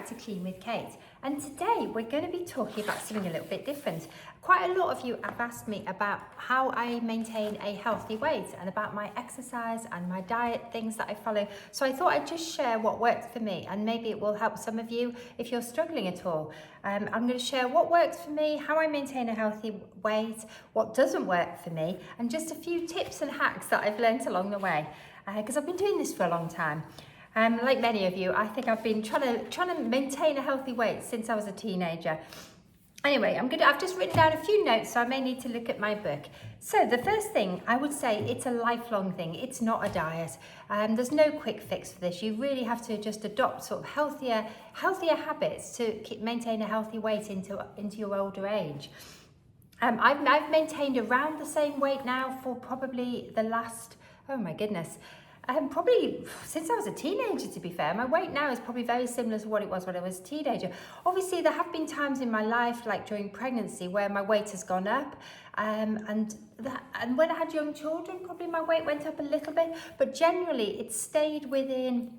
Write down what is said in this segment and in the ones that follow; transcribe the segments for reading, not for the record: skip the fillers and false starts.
back to Clean with Kate, and today we're going to be talking about something a little bit different. Quite a lot of you have asked me about how I maintain a healthy weight and about my exercise and my diet, things that I follow. So I thought I'd just share what works for me, and maybe it will help some of you if you're struggling at all. I'm going to share what works for me, how I maintain a healthy weight, what doesn't work for me, and just a few tips and hacks that I've learned along the way, because I've been doing this for a long time. Like many of you, I think I've been trying to maintain a healthy weight since I was a teenager. Anyway, I've just written down a few notes, so I may need to look at my book. So the first thing, I would say it's a lifelong thing. It's not a diet. There's no quick fix for this. You really have to just adopt sort of healthier habits to maintain a healthy weight into your older age. I've maintained around the same weight now for probably the last, oh my goodness, probably since I was a teenager, to be fair. My weight now is probably very similar to what it was when I was a teenager. Obviously, there have been times in my life, like during pregnancy, where my weight has gone up. And when I had young children, probably my weight went up a little bit. But generally, it stayed within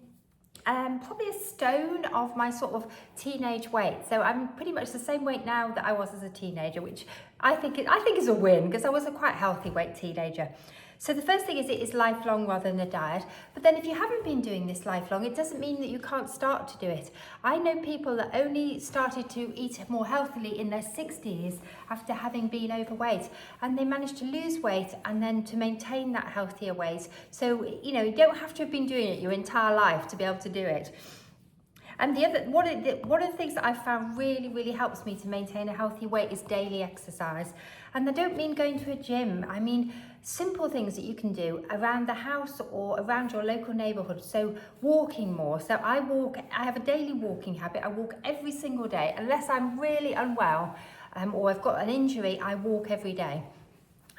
probably a stone of my sort of teenage weight. So I'm pretty much the same weight now that I was as a teenager, which I think is a win, because I was a quite healthy weight teenager. So the first thing is it is lifelong rather than a diet. But then if you haven't been doing this lifelong, it doesn't mean that you can't start to do it. I know people that only started to eat more healthily in their 60s after having been overweight, and they managed to lose weight and then to maintain that healthier weight. So, you don't have to have been doing it your entire life to be able to do it. And one of the things that I've found really helps me to maintain a healthy weight is daily exercise. And I don't mean going to a gym. I mean simple things that you can do around the house or around your local neighborhood. So walking more. So I have a daily walking habit. I walk every single day. Unless I'm really unwell or I've got an injury, I walk every day.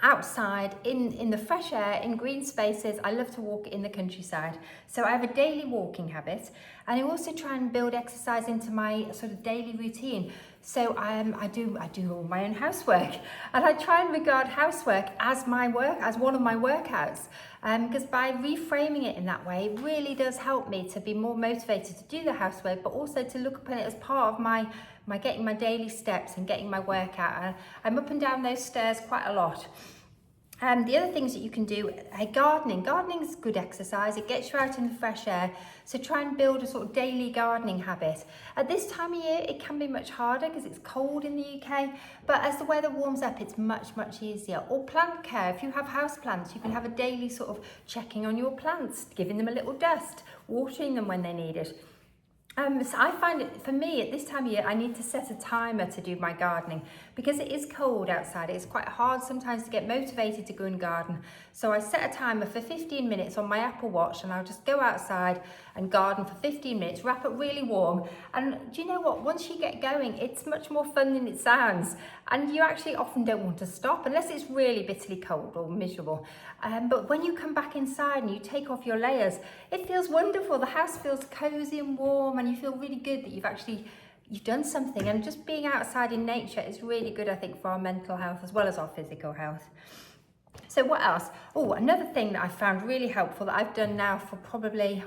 Outside, in the fresh air, in green spaces. I love to walk in the countryside. So I have a daily walking habit, and I also try and build exercise into my sort of daily routine. So I do all my own housework, and I try and regard housework as one of my workouts, because by reframing it in that way, it really does help me to be more motivated to do the housework, but also to look upon it as part of my getting my daily steps and getting my workout. I'm up and down those stairs quite a lot. The other things that you can do, gardening. Gardening is good exercise. It gets you out in the fresh air. So try and build a sort of daily gardening habit. At this time of year, it can be much harder because it's cold in the UK. But as the weather warms up, it's much easier. Or plant care. If you have house plants, you can have a daily sort of checking on your plants, giving them a little dust, watering them when they need it. So I find it, for me, at this time of year, I need to set a timer to do my gardening because it is cold outside. It's quite hard sometimes to get motivated to go and garden. So I set a timer for 15 minutes on my Apple Watch, and I'll just go outside and garden for 15 minutes, wrap it really warm. And do you know what? Once you get going, it's much more fun than it sounds. And you actually often don't want to stop unless it's really bitterly cold or miserable. But when you come back inside and you take off your layers, it feels wonderful. The house feels cozy and warm, and you feel really good that you've done something. And just being outside in nature is really good, I think, for our mental health as well as our physical health. So what else? Oh, another thing that I found really helpful that I've done now for probably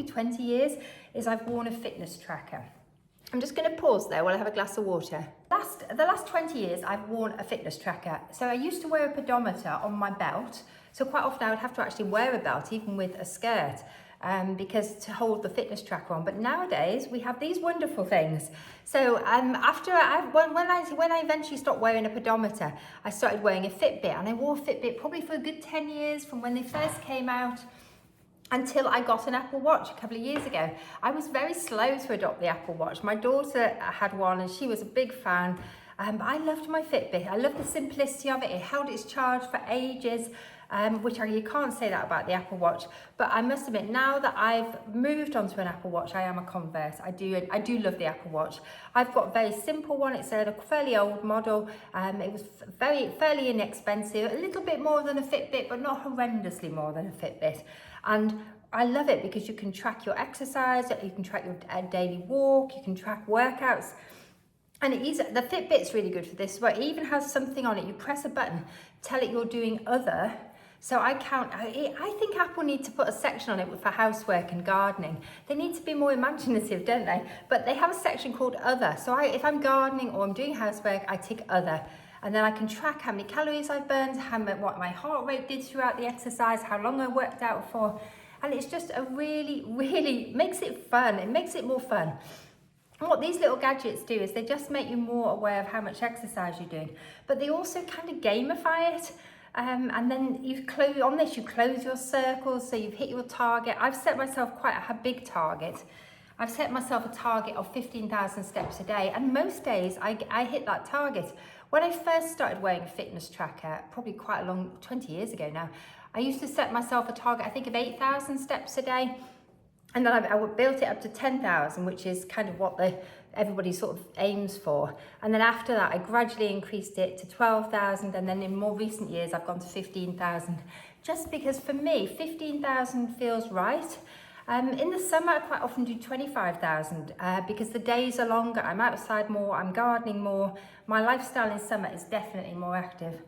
20 years is I've worn a fitness tracker. I'm just going to pause there while I have a glass of water. The last 20 years, I've worn a fitness tracker. So I used to wear a pedometer on my belt. So quite often I would have to actually wear a belt, even with a skirt, because to hold the fitness tracker on. But nowadays we have these wonderful things. So when I eventually stopped wearing a pedometer, I started wearing a Fitbit, and I wore Fitbit probably for a good 10 years from when they first came out until I got an Apple Watch a couple of years ago. I was very slow to adopt the Apple Watch. My daughter had one and she was a big fan. I loved my Fitbit. I loved the simplicity of it. It held its charge for ages, you can't say that about the Apple Watch. But I must admit, now that I've moved on to an Apple Watch, I am a convert. I do love the Apple Watch. I've got a very simple one. It's a fairly old model. It was fairly inexpensive, a little bit more than a Fitbit, but not horrendously more than a Fitbit. And I love it because you can track your exercise, you can track your daily walk, you can track workouts. And the Fitbit's really good for this, but it even has something on it. You press a button, tell it you're doing other, So I think Apple need to put a section on it for housework and gardening. They need to be more imaginative, don't they? But they have a section called Other. So if I'm gardening or I'm doing housework, I tick Other. And then I can track how many calories I've burned, what my heart rate did throughout the exercise, how long I worked out for. And it's just a really makes it fun. It makes it more fun. And what these little gadgets do is they just make you more aware of how much exercise you're doing. But they also kind of gamify it. And then you close your circles, so you've hit your target. I've set myself quite a big target. I've set myself a target of 15,000 steps a day, and most days I hit that target. When I first started wearing a fitness tracker, probably quite a long, 20 years ago now, I used to set myself a target, I think, of 8,000 steps a day. And then I built it up to 10,000, which is kind of what everybody sort of aims for. And then after that, I gradually increased it to 12,000. And then in more recent years, I've gone to 15,000. Just because for me, 15,000 feels right. In the summer, I quite often do 25,000 because the days are longer. I'm outside more, I'm gardening more. My lifestyle in summer is definitely more active.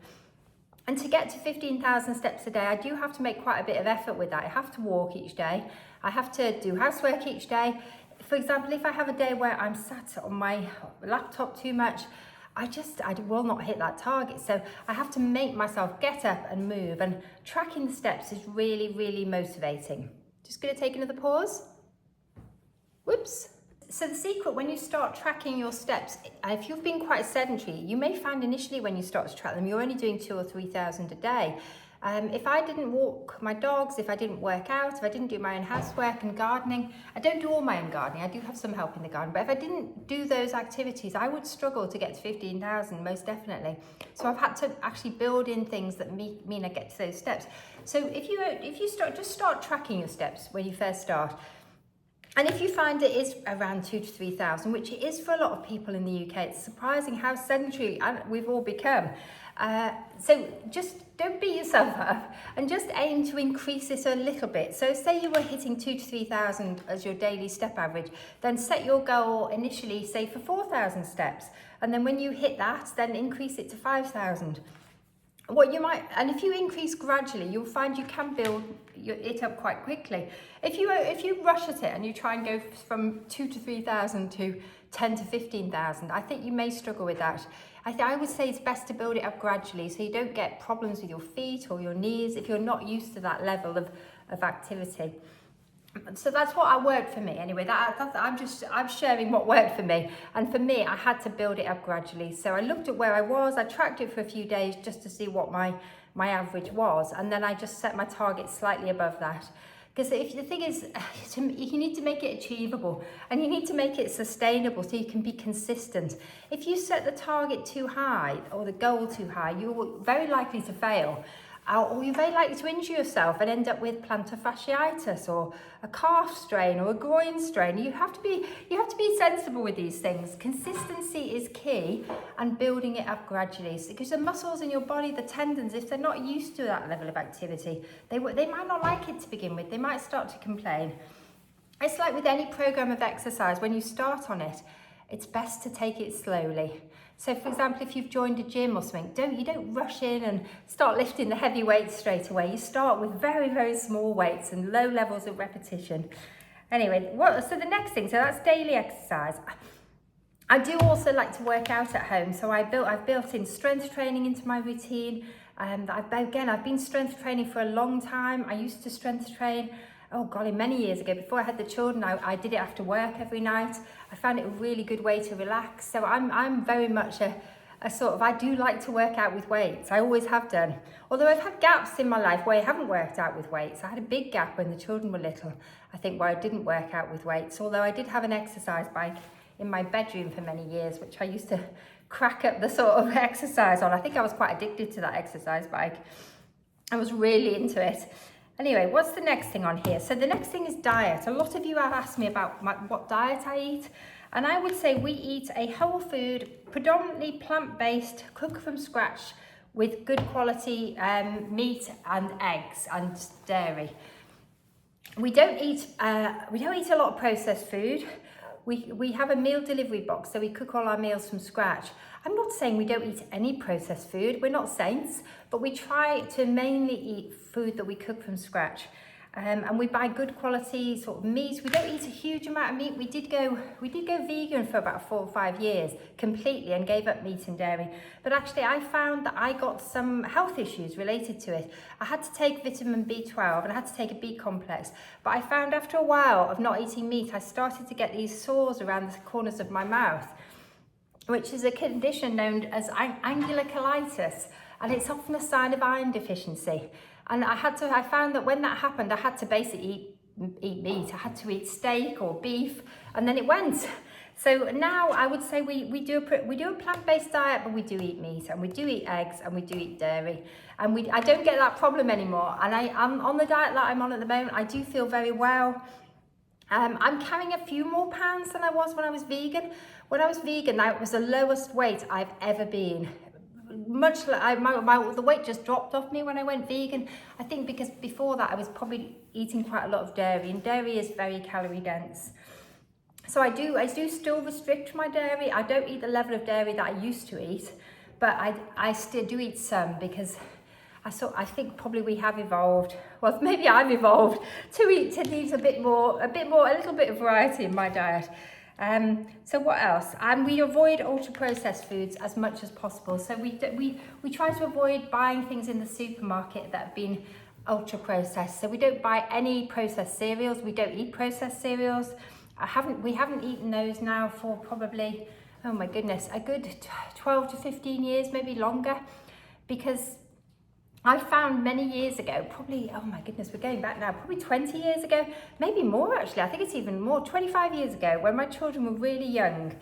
And to get to 15,000 steps a day, I do have to make quite a bit of effort with that. I have to walk each day. I have to do housework each day. For example, if I have a day where I'm sat on my laptop too much, I will not hit that target. So I have to make myself get up and move, and tracking the steps is really motivating. Just gonna take another pause. Whoops. So the secret when you start tracking your steps, if you've been quite sedentary, you may find initially when you start to track them, you're only doing 2,000 or 3,000 a day. If I didn't walk my dogs, if I didn't work out, if I didn't do my own housework and gardening, I don't do all my own gardening, I do have some help in the garden, but if I didn't do those activities, I would struggle to get to 15,000, most definitely. So I've had to actually build in things that mean I get to those steps. So if you start tracking your steps when you first start. And if you find it is around 2,000 to 3,000, which it is for a lot of people in the UK, it's surprising how sedentary we've all become. So just don't beat yourself up and just aim to increase it a little bit. So say you were hitting 2,000 to 3,000 as your daily step average, then set your goal initially, say for 4,000 steps. And then when you hit that, then increase it to 5,000. And if you increase gradually, you'll find you can build it up quite quickly. If you rush at it and you try and go from 2,000 to 3,000 to 10,000 to 15,000, I think you may struggle with that. I would say it's best to build it up gradually so you don't get problems with your feet or your knees if you're not used to that level of activity. So that's what worked for me anyway. I'm sharing what worked for me, and for me I had to build it up gradually. So I looked at where I was, I tracked it for a few days just to see what my average was, and then I just set my target slightly above that. Because if the thing is, you need to make it achievable and you need to make it sustainable so you can be consistent. If you set the target too high or the goal too high, you're very likely to fail. Or you're very likely to injure yourself and end up with plantar fasciitis or a calf strain or a groin strain. You have to be sensible with these things. Consistency is key, and building it up gradually. Because the muscles in your body, the tendons, if they're not used to that level of activity, they might not like it to begin with. They might start to complain. It's like with any program of exercise, when you start on it, it's best to take it slowly. So for example, if you've joined a gym or something, you don't rush in and start lifting the heavy weights straight away. You start with very small weights and low levels of repetition. Anyway, so the next thing, so that's daily exercise. I do also like to work out at home. So I've built in strength training into my routine. I've been strength training for a long time. I used to strength train, many years ago. Before I had the children, I did it after work every night. I found it a really good way to relax. So I'm very much I do like to work out with weights. I always have done. Although I've had gaps in my life where I haven't worked out with weights. I had a big gap when the children were little, I think, where I didn't work out with weights. Although I did have an exercise bike in my bedroom for many years, which I used to crack up the sort of exercise on. I think I was quite addicted to that exercise bike. I was really into it. Anyway, what's the next thing on here? So the next thing is diet. A lot of you have asked me about what diet I eat. And I would say we eat a whole food, predominantly plant-based, cooked from scratch with good quality meat and eggs and dairy. We don't eat a lot of processed food. We have a meal delivery box, so we cook all our meals from scratch. I'm not saying we don't eat any processed food, we're not saints, but we try to mainly eat food that we cook from scratch. And we buy good quality sort of meat. We don't eat a huge amount of meat. We did go vegan for about 4 or 5 years completely and gave up meat and dairy. But actually I found that I got some health issues related to it. I had to take vitamin B12 and I had to take a B complex. But I found after a while of not eating meat, I started to get these sores around the corners of my mouth, which is a condition known as angular colitis. And it's often a sign of iron deficiency. And I found that when that happened, I had to basically eat meat. I had to eat steak or beef, and then it went. So now I would say we do a plant-based diet, but we do eat meat, and we do eat eggs, and we do eat dairy. And I don't get that problem anymore. And I'm on the diet that I'm on at the moment. I do feel very well. I'm carrying a few more pounds than I was when I was vegan. When I was vegan, that was the lowest weight I've ever been. The weight just dropped off me when I went vegan. I think because before that I was probably eating quite a lot of dairy, and dairy is very calorie dense. So I do still restrict my dairy. I don't eat the level of dairy that I used to eat, but I still do eat some because I think probably we have evolved. Well, maybe I've evolved to need a little bit of variety in my diet. So what else? We avoid ultra processed foods as much as possible. So we try to avoid buying things in the supermarket that have been ultra processed. So we don't buy any processed cereals. We don't eat processed cereals. We haven't eaten those now for probably, oh my goodness, a good 12 to 15 years, maybe longer, because I found many years ago, probably, oh my goodness, we're going back now, probably 20 years ago, maybe more actually, I think it's even more, 25 years ago, when my children were really young.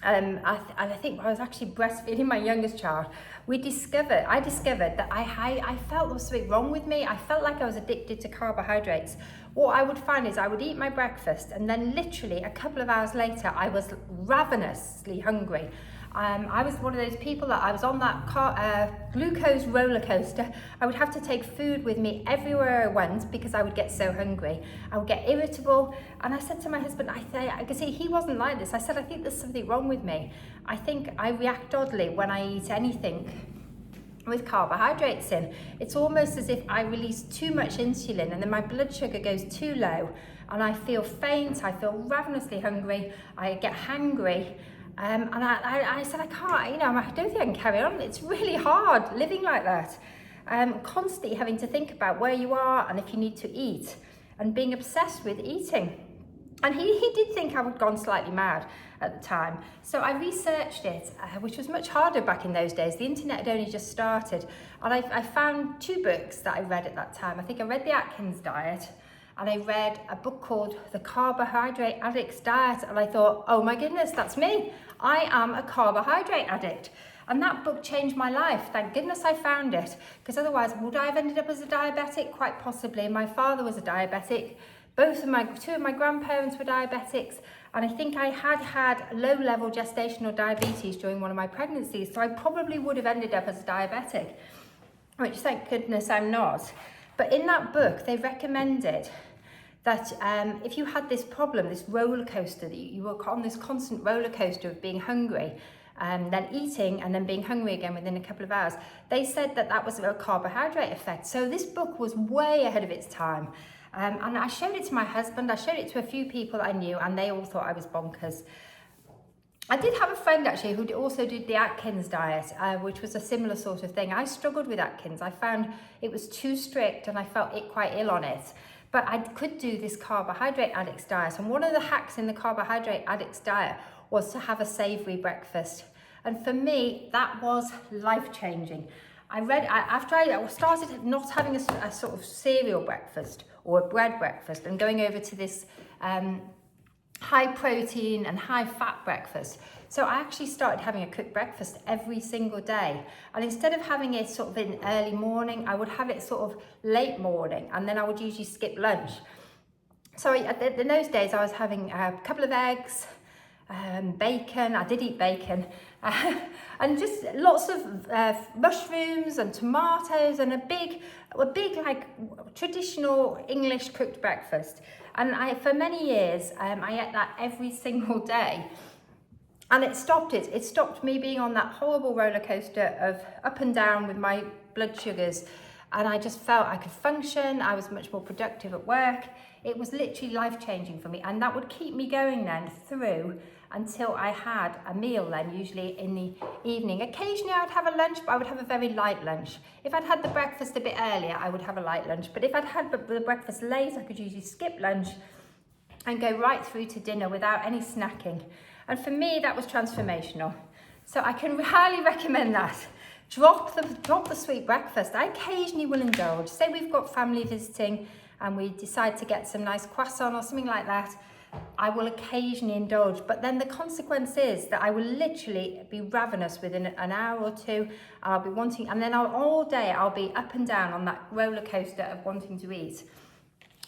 I think I was actually breastfeeding my youngest child. I discovered that I felt there was something wrong with me. I felt like I was addicted to carbohydrates. What I would find is I would eat my breakfast, and then literally a couple of hours later, I was ravenously hungry. I was one of those people that I was on that glucose roller coaster. I would have to take food with me everywhere I went because I would get so hungry. I would get irritable. And I said to my husband, I could see he wasn't like this. I said, I think there's something wrong with me. I think I react oddly when I eat anything with carbohydrates in. It's almost as if I release too much insulin and then my blood sugar goes too low and I feel faint, I feel ravenously hungry, I get hangry. And I said, I can't, I don't think I can carry on. It's really hard living like that. Constantly having to think about where you are and if you need to eat and being obsessed with eating. And he did think I had gone slightly mad at the time. So I researched it, which was much harder back in those days. The internet had only just started. And I found 2 books that I read at that time. I think I read The Atkins Diet, and I read a book called The Carbohydrate Addict's Diet, and I thought, oh my goodness, that's me. I am a carbohydrate addict. And that book changed my life. Thank goodness I found it, because otherwise would I have ended up as a diabetic? Quite possibly. My father was a diabetic. Two of my grandparents were diabetics, and I think I had low-level gestational diabetes during one of my pregnancies, so I probably would have ended up as a diabetic, which thank goodness I'm not. But in that book, they recommended that if you had this problem, this roller coaster, that you were on this constant roller coaster of being hungry, then eating and then being hungry again within a couple of hours, they said that was a carbohydrate effect. So this book was way ahead of its time. And I showed it to my husband, I showed it to a few people I knew, and they all thought I was bonkers. I did have a friend actually who also did the Atkins diet, which was a similar sort of thing. I struggled with Atkins. I found it was too strict and I felt quite ill on it. But I could do this carbohydrate addict's diet. And one of the hacks in the carbohydrate addict's diet was to have a savoury breakfast. And for me, that was life-changing. After I started not having a sort of cereal breakfast or a bread breakfast and going over to this high protein and high fat breakfast. So I actually started having a cooked breakfast every single day. And instead of having it sort of in early morning, I would have it sort of late morning, and then I would usually skip lunch. So in those days I was having a couple of eggs, bacon. I did eat bacon. And just lots of mushrooms and tomatoes and a big like traditional English cooked breakfast. And for many years, I ate that every single day. And it stopped me being on that horrible roller coaster of up and down with my blood sugars. And I just felt I could function. I was much more productive at work. It was literally life-changing for me. And that would keep me going then through until I had a meal then, usually in the evening. Occasionally I would have a lunch, but I would have a very light lunch. If I'd had the breakfast a bit earlier, I would have a light lunch. But if I'd had the breakfast late, I could usually skip lunch and go right through to dinner without any snacking. And for me, that was transformational. So I can highly recommend that. Drop the sweet breakfast. I occasionally will indulge. Say we've got family visiting and we decide to get some nice croissant or something like that. I will occasionally indulge, but then the consequence is that I will literally be ravenous within an hour or two. I'll be wanting, and then all day I'll be up and down on that roller coaster of wanting to eat.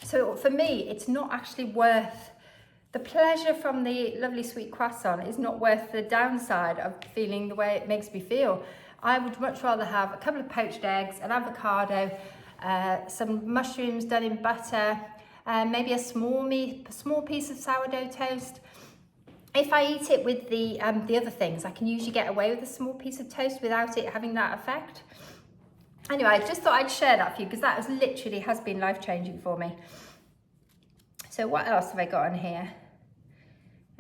So for me, it's not actually worth the pleasure from the lovely sweet croissant is not worth the downside of feeling the way it makes me feel. I would much rather have a couple of poached eggs, an avocado, some mushrooms done in butter, maybe a small piece of sourdough toast. If I eat it with the other things, I can usually get away with a small piece of toast without it having that effect. Anyway, I just thought I'd share that for you because that has been life-changing for me. So what else have I got on here?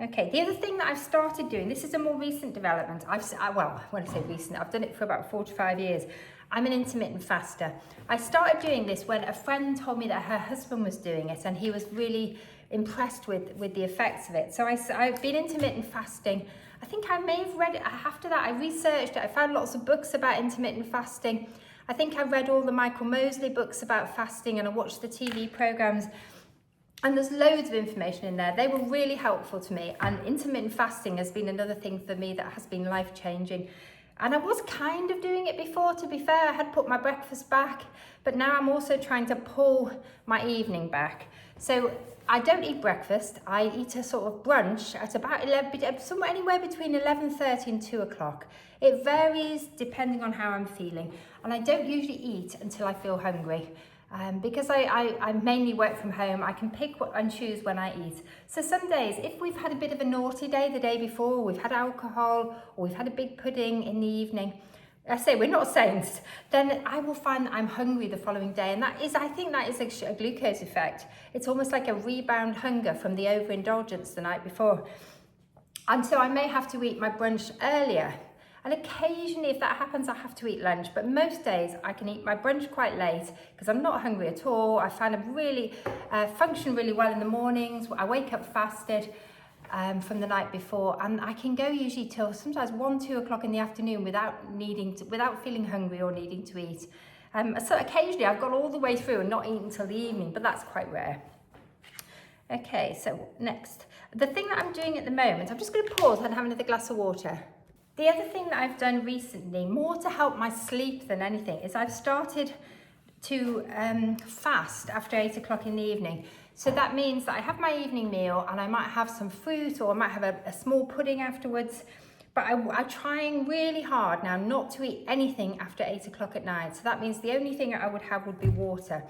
Okay, the other thing that I've started doing, this is a more recent development. When I say recent, I've done it for about 4 to 5 years. I'm an intermittent faster. I started doing this when a friend told me that her husband was doing it and he was really impressed with the effects of it. So I've been intermittent fasting. I think I may have read it. After that, I researched it. I found lots of books about intermittent fasting. I think I read all the Michael Mosley books about fasting and I watched the TV programs. And there's loads of information in there. They were really helpful to me. And intermittent fasting has been another thing for me that has been life-changing. And I was kind of doing it before, to be fair. I had put my breakfast back, but now I'm also trying to pull my evening back. So I don't eat breakfast. I eat a sort of brunch at about 11, somewhere anywhere between 11:30 and 2 o'clock. It varies depending on how I'm feeling. And I don't usually eat until I feel hungry. Because I mainly work from home, I can pick and choose when I eat. So some days, if we've had a bit of a naughty day the day before, we've had alcohol, or we've had a big pudding in the evening, I say we're not saints, then I will find that I'm hungry the following day. And I think that is a glucose effect. It's almost like a rebound hunger from the overindulgence the night before. And so I may have to eat my brunch earlier. And occasionally, if that happens, I have to eat lunch. But most days, I can eat my brunch quite late because I'm not hungry at all. I find I really function really well in the mornings. I wake up fasted from the night before, and I can go usually till sometimes 1, 2 o'clock in the afternoon without feeling hungry or needing to eat. So occasionally, I've got all the way through and not eaten until the evening, but that's quite rare. Okay, so next, the thing that I'm doing at the moment, I'm just going to pause and have another glass of water. The other thing that I've done recently, more to help my sleep than anything, is I've started to fast after 8 o'clock in the evening. So that means that I have my evening meal and I might have some fruit or I might have a small pudding afterwards. But I'm trying really hard now not to eat anything after 8 o'clock at night. So that means the only thing I would have would be water.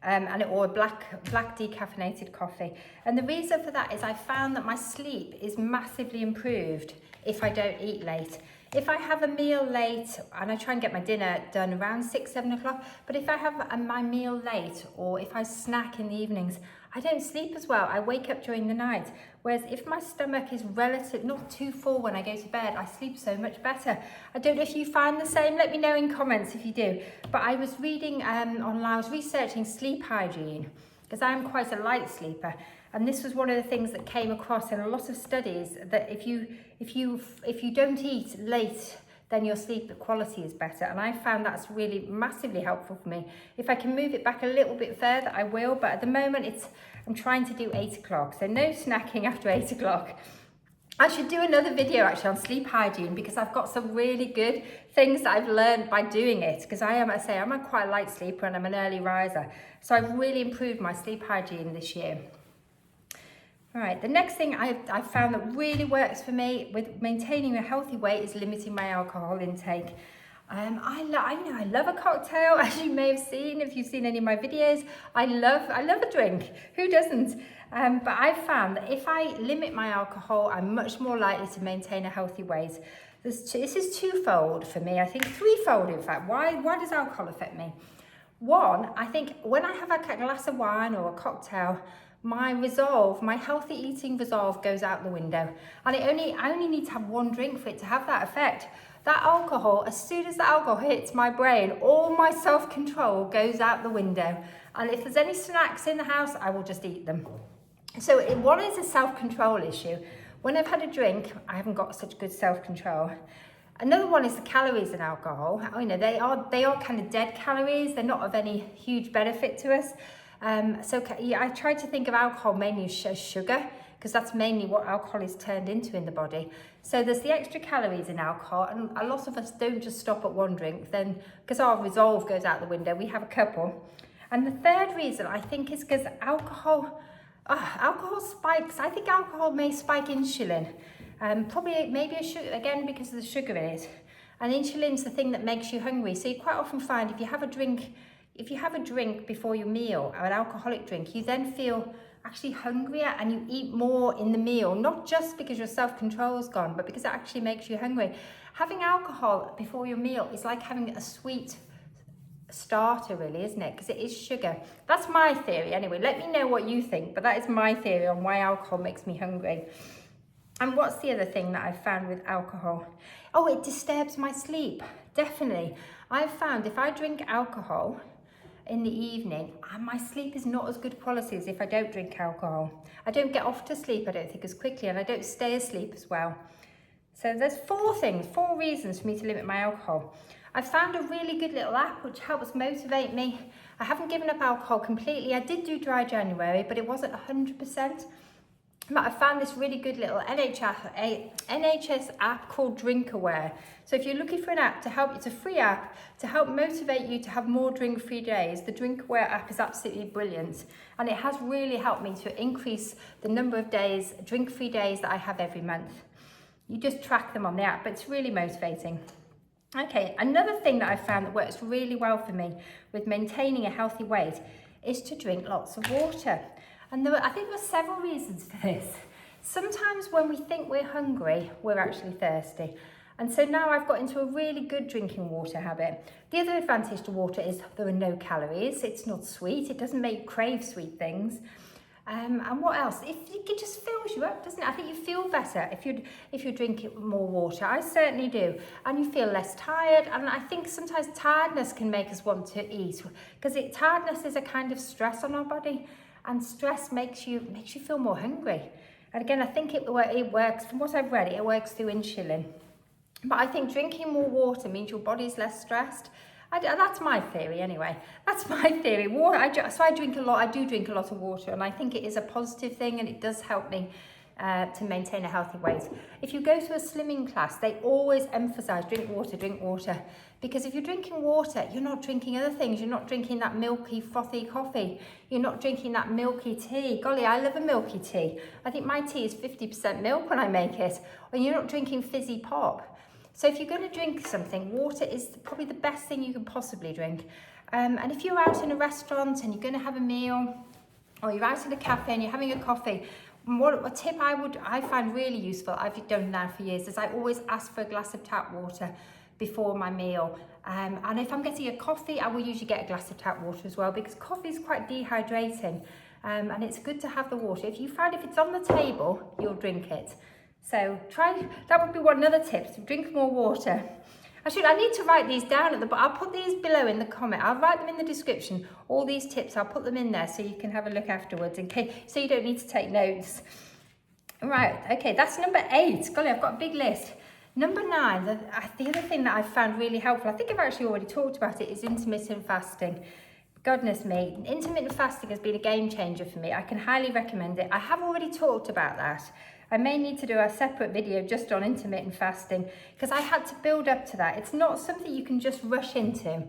Or a black decaffeinated coffee. And the reason for that is I found that my sleep is massively improved if I don't eat late. If I have a meal late, and I try and get my dinner done around 6, 7 o'clock, but if I have my meal late or if I snack in the evenings, I don't sleep as well. I wake up during the night. Whereas if my stomach is not too full when I go to bed, I sleep so much better. I don't know if you find the same. Let me know in comments if you do. But I was reading online, I was researching sleep hygiene because I'm quite a light sleeper. And this was one of the things that came across in a lot of studies, that if you don't eat late, then your sleep quality is better. And I found that's really massively helpful for me. If I can move it back a little bit further, I will. But at the moment, I'm trying to do 8 o'clock. So no snacking after 8 o'clock. I should do another video actually on sleep hygiene because I've got some really good things that I've learned by doing it. Because I'm a quite light sleeper and I'm an early riser. So I've really improved my sleep hygiene this year. All right, the next thing I've found that really works for me with maintaining a healthy weight is limiting my alcohol intake. I love a cocktail, as you may have seen if you've seen any of my videos. I love a drink. Who doesn't? But I've found that if I limit my alcohol, I'm much more likely to maintain a healthy weight. This is twofold for me. I think threefold, in fact. Why does alcohol affect me? One, I think when I have a glass of wine or a cocktail, my healthy eating resolve goes out the window. And I only need to have one drink for it to have that effect. That alcohol, as soon as the alcohol hits my brain, all my self-control goes out the window. And if there's any snacks in the house, I will just eat them. So one is a self-control issue. When I've had a drink, I haven't got such good self-control. Another one is the calories in alcohol. They are kind of dead calories. They're not of any huge benefit to us. I try to think of alcohol mainly as sugar, because that's mainly what alcohol is turned into in the body. So there's the extra calories in alcohol, and a lot of us don't just stop at one drink, then because our resolve goes out the window, we have a couple. And the third reason I think is because alcohol spikes. I think alcohol may spike insulin. Maybe a sugar, again, because of the sugar in it. And insulin's the thing that makes you hungry. So you quite often find if you have a drink before your meal, or an alcoholic drink, you then feel actually hungrier and you eat more in the meal, not just because your self-control is gone, but because it actually makes you hungry. Having alcohol before your meal is like having a sweet starter, really, isn't it? Because it is sugar. That's my theory anyway. Let me know what you think, but that is my theory on why alcohol makes me hungry. And what's the other thing that I've found with alcohol? Oh, it disturbs my sleep. Definitely. I've found if I drink alcohol in the evening, my sleep is not as good quality as if I don't drink alcohol. I don't get off to sleep, I don't think, as quickly, and I don't stay asleep as well. So there's four reasons for me to limit my alcohol. I've found a really good little app which helps motivate me. I haven't given up alcohol completely. I did do dry January, but it wasn't 100%. But I found this really good little NHS app called Drinkaware. So if you're looking for an app to help, it's a free app to help motivate you to have more drink-free days. The Drinkaware app is absolutely brilliant. And it has really helped me to increase the number of days, drink-free days that I have every month. You just track them on the app, but it's really motivating. Okay, another thing that I found that works really well for me with maintaining a healthy weight is to drink lots of water. And I think there are several reasons for this. Sometimes when we think we're hungry, we're actually thirsty. And so now I've got into a really good drinking water habit. The other advantage to water is there are no calories. It's not sweet. It doesn't make you crave sweet things. And what else? It just fills you up, doesn't it? I think you feel better if you drink more water. I certainly do. And you feel less tired. And I think sometimes tiredness can make us want to eat, because tiredness is a kind of stress on our body. And stress makes you feel more hungry. And again, I think it works, from what I've read, it works through insulin. But I think drinking more water means your body's less stressed. That's my theory anyway. That's my theory. I drink a lot. I do drink a lot of water, and I think it is a positive thing, and it does help me to maintain a healthy weight. If you go to a slimming class, they always emphasize drink water. Because if you're drinking water, you're not drinking other things. You're not drinking that milky, frothy coffee. You're not drinking that milky tea. Golly, I love a milky tea. I think my tea is 50% milk when I make it. And you're not drinking fizzy pop. So if you're going to drink something, water is probably the best thing you can possibly drink. And if you're out in a restaurant and you're going to have a meal, or you're out in a cafe and you're having a coffee, a tip I find really useful, I've done now for years, is I always ask for a glass of tap water before my meal. And if I'm getting a coffee, I will usually get a glass of tap water as well, because coffee is quite dehydrating. And it's good to have the water. If you find if it's on the table, you'll drink it. So that would be another tip, to drink more water. I need to write these down but I'll put these below in the comment. I'll write them in the description. All these tips, I'll put them in there so you can have a look afterwards, so you don't need to take notes. Right, okay, that's number 8. Golly, I've got a big list. Number 9, the other thing that I've found really helpful, I think I've actually already talked about it, is intermittent fasting. Goodness me, intermittent fasting has been a game changer for me. I can highly recommend it. I have already talked about that. I may need to do a separate video just on intermittent fasting because I had to build up to that. It's not something you can just rush into.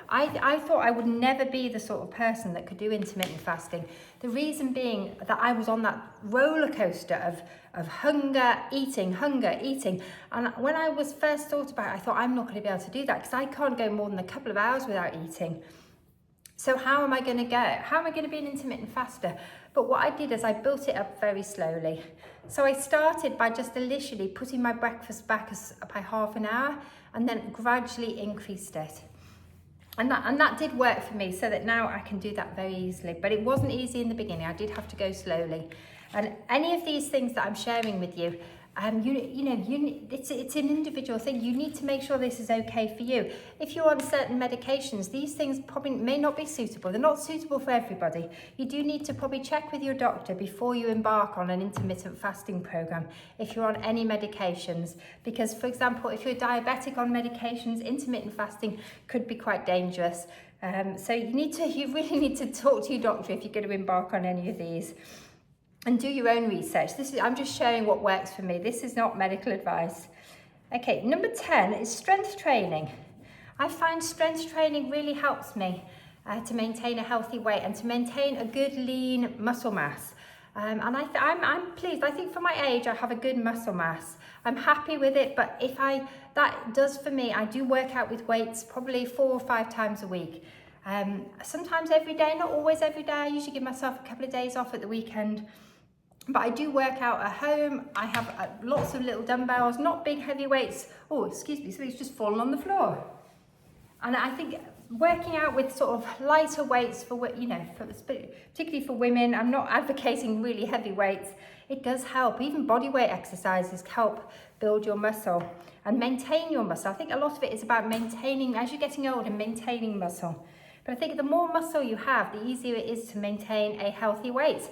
I thought I would never be the sort of person that could do intermittent fasting. The reason being that I was on that roller coaster of hunger, eating. And when I was first thought about it, I thought I'm not going to be able to do that because I can't go more than a couple of hours without eating. So how am I going to go? How am I going to be an intermittent faster? But what I did is I built it up very slowly. So I started by just initially putting my breakfast back by half an hour and then gradually increased it. And that did work for me, so that now I can do that very easily. But it wasn't easy in the beginning. I did have to go slowly. And any of these things that I'm sharing with you, it's an individual thing. You need to make sure this is okay for you. If you're on certain medications, these things probably may not be suitable. They're not suitable for everybody. You do need to probably check with your doctor before you embark on an intermittent fasting program if you're on any medications. Because, for example, if you're diabetic on medications, intermittent fasting could be quite dangerous. So you really need to talk to your doctor if you're going to embark on any of these. And do your own research. I'm just sharing what works for me. This is not medical advice. Okay, number 10 is strength training. I find strength training really helps me to maintain a healthy weight and to maintain a good lean muscle mass. And I'm pleased. I think for my age, I have a good muscle mass. I'm happy with it, but that does for me, I do work out with weights probably 4 or 5 times a week. Sometimes every day, not always every day. I usually give myself a couple of days off at the weekend. But I do work out at home. I have lots of little dumbbells, not big heavy weights. Oh, excuse me, something's just fallen on the floor. And I think working out with sort of lighter weights particularly for women, I'm not advocating really heavy weights. It does help. Even body weight exercises help build your muscle and maintain your muscle. I think a lot of it is about maintaining, as you're getting older, maintaining muscle. But I think the more muscle you have, the easier it is to maintain a healthy weight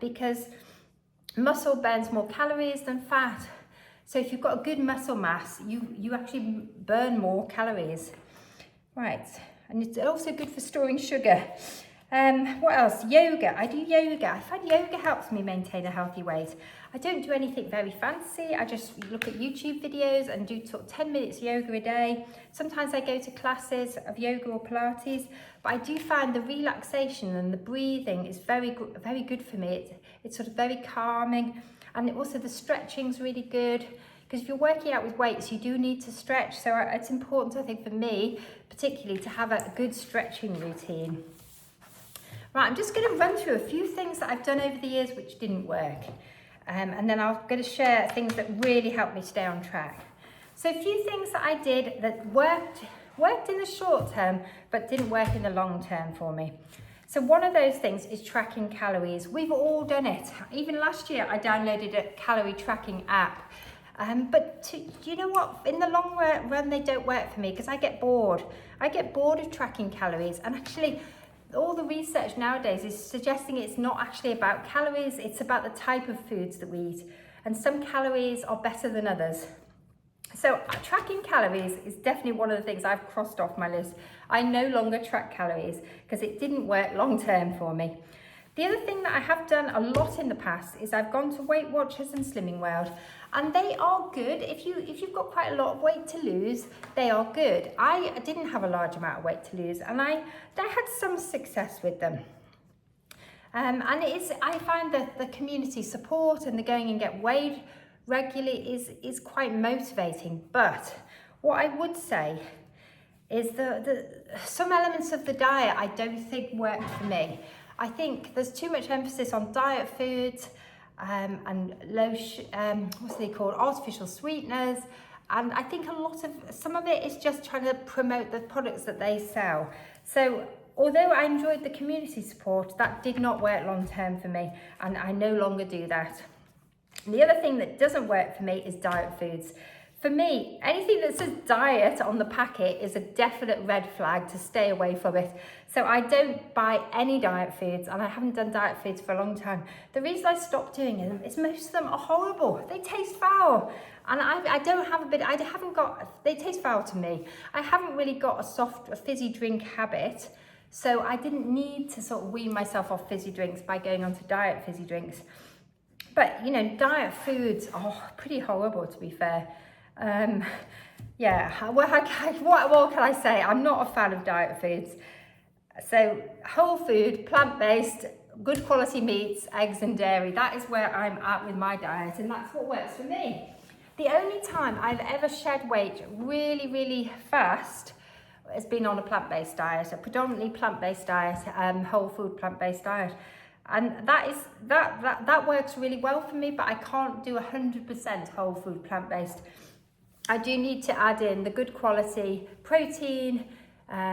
because muscle burns more calories than fat. So if you've got a good muscle mass, you actually burn more calories. Right, and it's also good for storing sugar. What else? Yoga. I do yoga. I find yoga helps me maintain a healthy weight. I don't do anything very fancy. I just look at YouTube videos and do 10 minutes yoga a day. Sometimes I go to classes of yoga or Pilates, but I do find the relaxation and the breathing is very good for me. It's sort of very calming, and also the stretching's really good. Because if you're working out with weights, you do need to stretch. So it's important, I think, for me, particularly, to have a good stretching routine. Right, I'm just going to run through a few things that I've done over the years which didn't work. And then I'm going to share things that really helped me stay on track. So a few things that I did that worked in the short term, but didn't work in the long term for me. So one of those things is tracking calories. We've all done it. Even last year, I downloaded a calorie tracking app. But do you know what? In the long run, they don't work for me because I get bored. I get bored of tracking calories. And actually, all the research nowadays is suggesting it's not actually about calories. It's about the type of foods that we eat. And some calories are better than others. So tracking calories is definitely one of the things I've crossed off my list. I no longer track calories because it didn't work long term for me. The other thing that I have done a lot in the past is I've gone to Weight Watchers and Slimming World, and they are good. If you've got quite a lot of weight to lose, they are good. I didn't have a large amount of weight to lose, and I had some success with them. I find that the community support and the going and get weighed regularly is quite motivating. But what I would say is some elements of the diet I don't think worked for me. I think there's too much emphasis on diet foods and low, artificial sweeteners. And I think some of it is just trying to promote the products that they sell. So although I enjoyed the community support, that did not work long term for me, and I no longer do that. And the other thing that doesn't work for me is diet foods. For me, anything that says diet on the packet is a definite red flag to stay away from it. So I don't buy any diet foods, and I haven't done diet foods for a long time. The reason I stopped doing them is most of them are horrible. They taste foul. And they taste foul to me. I haven't really got a fizzy drink habit. So I didn't need to sort of wean myself off fizzy drinks by going on to diet fizzy drinks. But, you know, diet foods are pretty horrible, to be fair. Yeah, what more can I say? I'm not a fan of diet foods. So whole food, plant-based, good quality meats, eggs and dairy, that is where I'm at with my diet, and that's what works for me. The only time I've ever shed weight really, really fast has been on a plant-based diet, a predominantly plant-based diet, whole food plant-based diet. And that works really well for me, but I can't do 100% whole food plant-based. I do need to add in the good quality protein,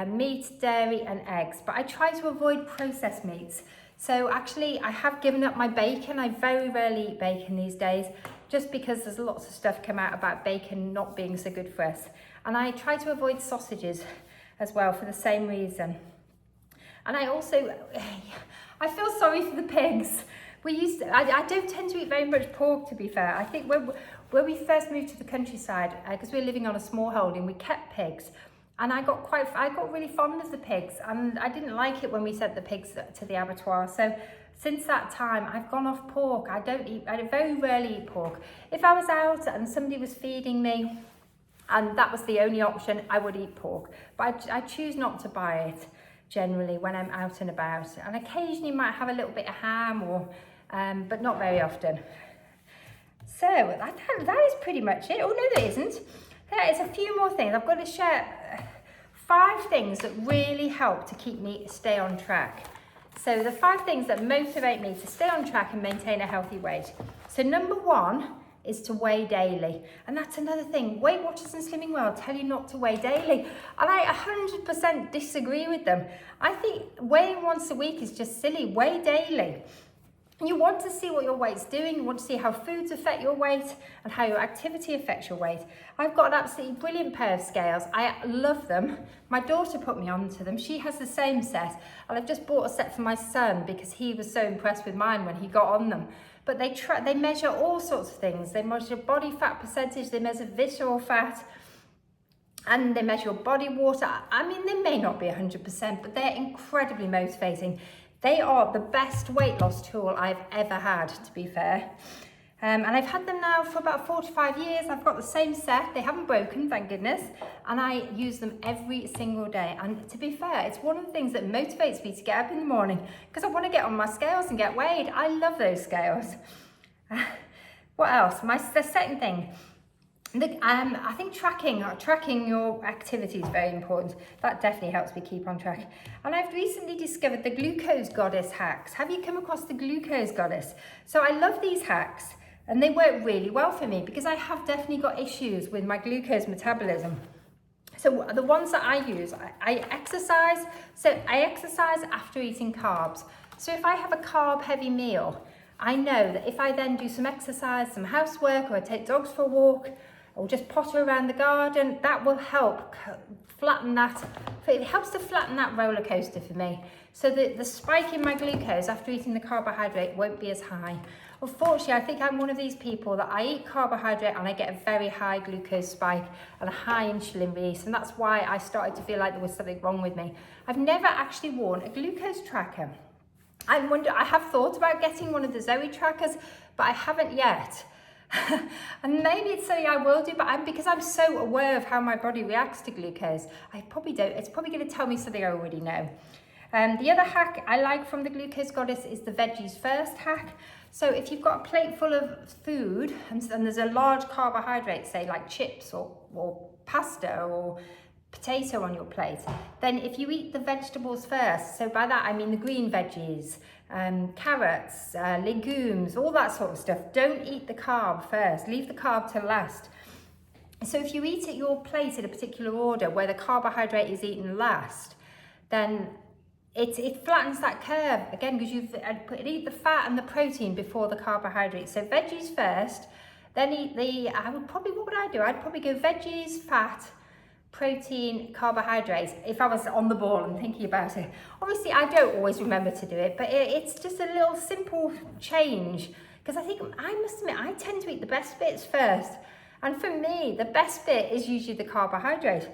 meat, dairy and eggs, but I try to avoid processed meats. So actually I have given up my bacon. I very rarely eat bacon these days, just because there's lots of stuff come out about bacon not being so good for us. And I try to avoid sausages as well for the same reason. And I also, I feel sorry for the pigs. I don't tend to eat very much pork, to be fair. I think when we first moved to the countryside, because we were living on a small holding, we kept pigs. And I got really fond of the pigs, and I didn't like it when we sent the pigs to the abattoir. So since that time, I've gone off pork. I very rarely eat pork. If I was out and somebody was feeding me, and that was the only option, I would eat pork. But I choose not to buy it generally when I'm out and about. And occasionally might have a little bit of ham, or, but not very often. So that is pretty much it. Oh no, there isn't. There is a few more things. I've got to share 5 things that really help to keep me stay on track. So the 5 things that motivate me to stay on track and maintain a healthy weight. So number 1 is to weigh daily. And that's another thing. Weight Watchers and Slimming World tell you not to weigh daily. And I 100% disagree with them. I think weighing once a week is just silly. Weigh daily. You want to see what your weight's doing, you want to see how foods affect your weight and how your activity affects your weight. I've got an absolutely brilliant pair of scales. I love them. My daughter put me onto them. She has the same set, and I've just bought a set for my son because he was so impressed with mine when he got on them. But they measure all sorts of things. They measure body fat percentage, they measure visceral fat, and they measure your body water. I mean, they may not be 100%, but they're incredibly motivating. They are the best weight loss tool I've ever had, to be fair. And I've had them now for about 4 to 5 years. I've got the same set. They haven't broken, thank goodness. And I use them every single day. And to be fair, it's one of the things that motivates me to get up in the morning, because I want to get on my scales and get weighed. I love those scales. What else? The second thing. I think tracking your activity is very important. That definitely helps me keep on track. And I've recently discovered the Glucose Goddess hacks. Have you come across the Glucose Goddess? So I love these hacks, and they work really well for me because I have definitely got issues with my glucose metabolism. So the ones that I use, I exercise. So I exercise after eating carbs. So if I have a carb heavy meal, I know that if I then do some exercise, some housework, or I take dogs for a walk, or just potter around the garden, that will help flatten that. It helps to flatten that roller coaster for me. So that the spike in my glucose after eating the carbohydrate won't be as high. Unfortunately, I think I'm one of these people that I eat carbohydrate and I get a very high glucose spike and a high insulin release. And that's why I started to feel like there was something wrong with me. I've never actually worn a glucose tracker. I have thought about getting one of the Zoe trackers, but I haven't yet. And maybe it's something I will do, but because I'm so aware of how my body reacts to glucose, I probably don't. It's probably going to tell me something I already know. The other hack I like from the Glucose Goddess is the veggies first hack. So if you've got a plate full of food and there's a large carbohydrate, say like chips or pasta or potato on your plate, then if you eat the vegetables first, so by that I mean the green veggies, carrots, legumes, all that sort of stuff, don't eat the carb first, leave the carb to last. So if you eat at your plate in a particular order where the carbohydrate is eaten last, then it flattens that curve again, because you've eat the fat and the protein before the carbohydrate. So veggies first, then eat what would I do? I'd probably go veggies, fat, protein, carbohydrates, if I was on the ball and thinking about it. Obviously, I don't always remember to do it, but it's just a little simple change, because I must admit, I tend to eat the best bits first. And for me, the best bit is usually the carbohydrate.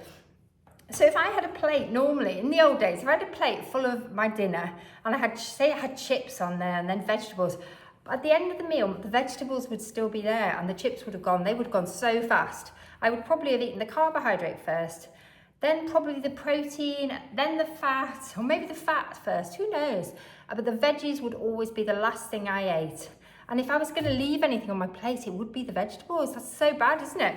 So if I had a plate normally, in the old days, if I had a plate full of my dinner and I had chips on there and then vegetables, But at the end of the meal, the vegetables would still be there and the chips would have gone. They would have gone so fast. I would probably have eaten the carbohydrate first, then probably the protein, then the fat, or maybe the fat first, who knows? But the veggies would always be the last thing I ate. And if I was going to leave anything on my plate, it would be the vegetables. That's so bad, isn't it?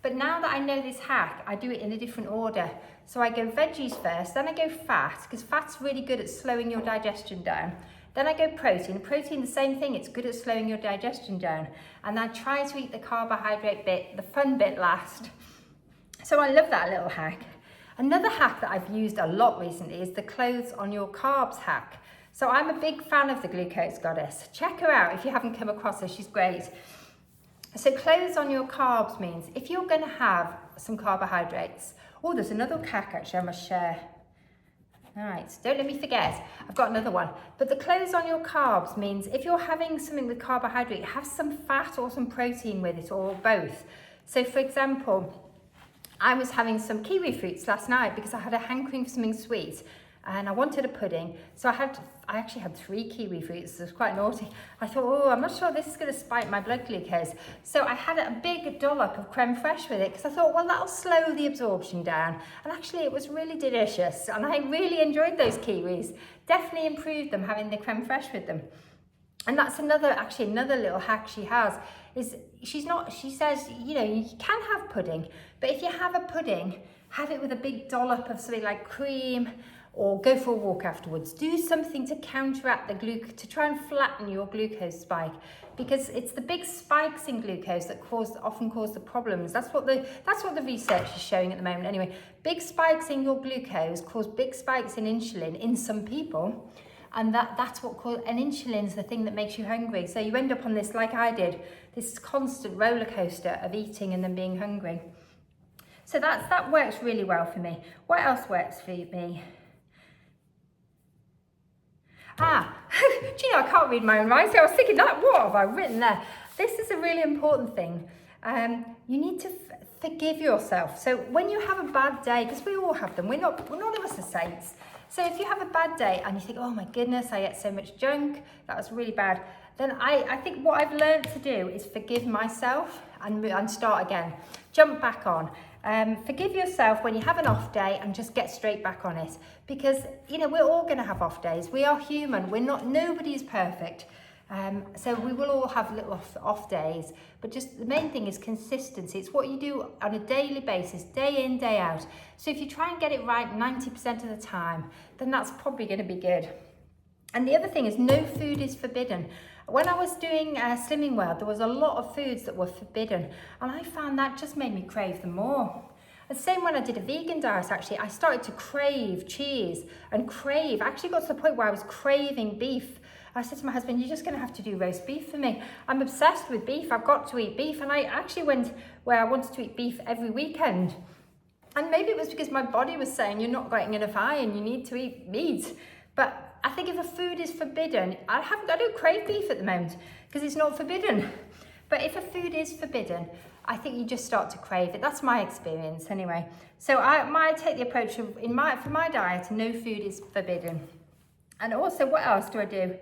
But now that I know this hack, I do it in a different order. So I go veggies first, then I go fat, because fat's really good at slowing your digestion down. Then I go protein. Protein, the same thing, it's good at slowing your digestion down. And I try to eat the carbohydrate bit, the fun bit last. So I love that little hack. Another hack that I've used a lot recently is the clothes on your carbs hack. So I'm a big fan of the Glucose Goddess. Check her out if you haven't come across her, she's great. So clothes on your carbs means if you're going to have some carbohydrates. Oh, there's another hack actually I must share. All right, don't let me forget, I've got another one. But the clothes on your carbs means if you're having something with carbohydrate, have some fat or some protein with it, or both. So for example, I was having some kiwi fruits last night because I had a hankering for something sweet and I wanted a pudding. So I actually had 3 kiwi fruits. It was quite naughty. I thought, oh, I'm not sure this is going to spike my blood glucose. So I had a big dollop of creme fraiche with it because I thought, well, that'll slow the absorption down. And actually it was really delicious. And I really enjoyed those kiwis. Definitely improved them having the creme fraiche with them. And that's another little hack she has, is she says, you know, you can have pudding, but if you have a pudding, have it with a big dollop of something like cream, or go for a walk afterwards. Do something to counteract to try and flatten your glucose spike, because it's the big spikes in glucose that often cause the problems. That's what the research is showing at the moment. Anyway, big spikes in your glucose cause big spikes in insulin in some people. And that's what an insulin's the thing that makes you hungry. So you end up on this, like I did, this constant roller coaster of eating and then being hungry. So that works really well for me. What else works for me? Do you know, I can't read my own writing. I was thinking, what have I written there? This is a really important thing. You need to forgive yourself. So when you have a bad day, because we all have them, we're none of us are saints. So if you have a bad day and you think, oh my goodness, I ate so much junk, that was really bad, then I think what I've learned to do is forgive myself and start again. Jump back on. Forgive yourself when you have an off day and just get straight back on it. Because, you know, we're all going to have off days. We are human. Nobody is perfect. So we will all have little off days, but just the main thing is consistency. It's what you do on a daily basis, day in, day out. So if you try and get it right 90% of the time, then that's probably going to be good. And the other thing is no food is forbidden. When I was doing Slimming World, there was a lot of foods that were forbidden, and I found that just made me crave them more. The same when I did a vegan diet, actually, I started to crave cheese and I actually got to the point where I was craving beef. I said to my husband, you're just going to have to do roast beef for me. I'm obsessed with beef. I've got to eat beef. And I actually went where I wanted to eat beef every weekend. And maybe it was because my body was saying, you're not getting enough iron, you need to eat meat. But I think if a food is forbidden, I don't crave beef at the moment because it's not forbidden. But if a food is forbidden, I think you just start to crave it. That's my experience anyway. So I take the approach of, for my diet, no food is forbidden. And also, what else do I do?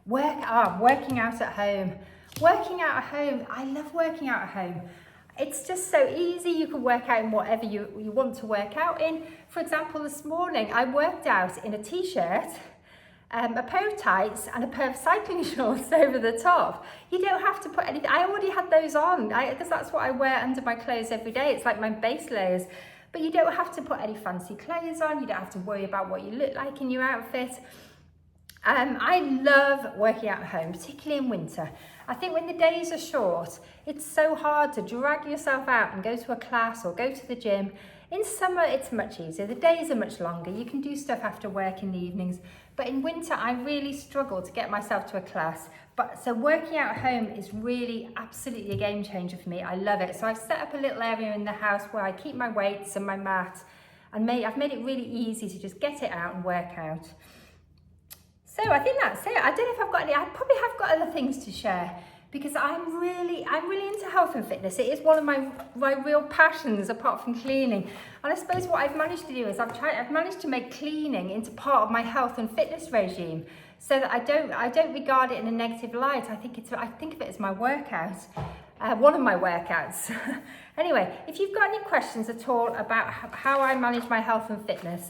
Working out at home. Working out at home, I love working out at home. It's just so easy. You can work out in whatever you want to work out in. For example, this morning I worked out in a t-shirt, a pair of tights and a pair of cycling shorts over the top. You don't have to put anything. I already had those on because that's what I wear under my clothes every day. It's like my base layers. But you don't have to put any fancy clothes on. You don't have to worry about what you look like in your outfit. I love working out at home, particularly in winter. I think when the days are short, it's so hard to drag yourself out and go to a class or go to the gym. In summer, it's much easier. The days are much longer. You can do stuff after work in the evenings. But in winter, I really struggle to get myself to a class. So working out at home is really absolutely a game changer for me. I love it. So I've set up a little area in the house where I keep my weights and my mat. And I've made it really easy to just get it out and work out. So I think that's it. I don't know if I've got any, I probably have got other things to share because I'm really into health and fitness. It is one of my real passions apart from cleaning. And I suppose what I've managed to do is I've managed to make cleaning into part of my health and fitness regime. so that I don't regard it in a negative light. I think of it as my workout, one of my workouts. Anyway, if you've got any questions at all about how I manage my health and fitness,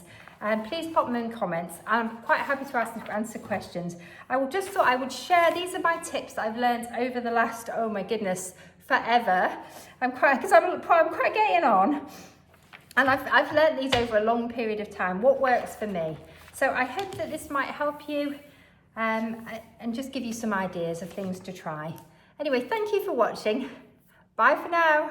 please pop them in comments. I'm quite happy to answer questions. I just thought I would share, these are my tips that I've learned over the last, oh my goodness, forever. I'm quite getting on. And I've learned these over a long period of time, what works for me. So I hope that this might help you and just give you some ideas of things to try. Anyway, thank you for watching. Bye for now.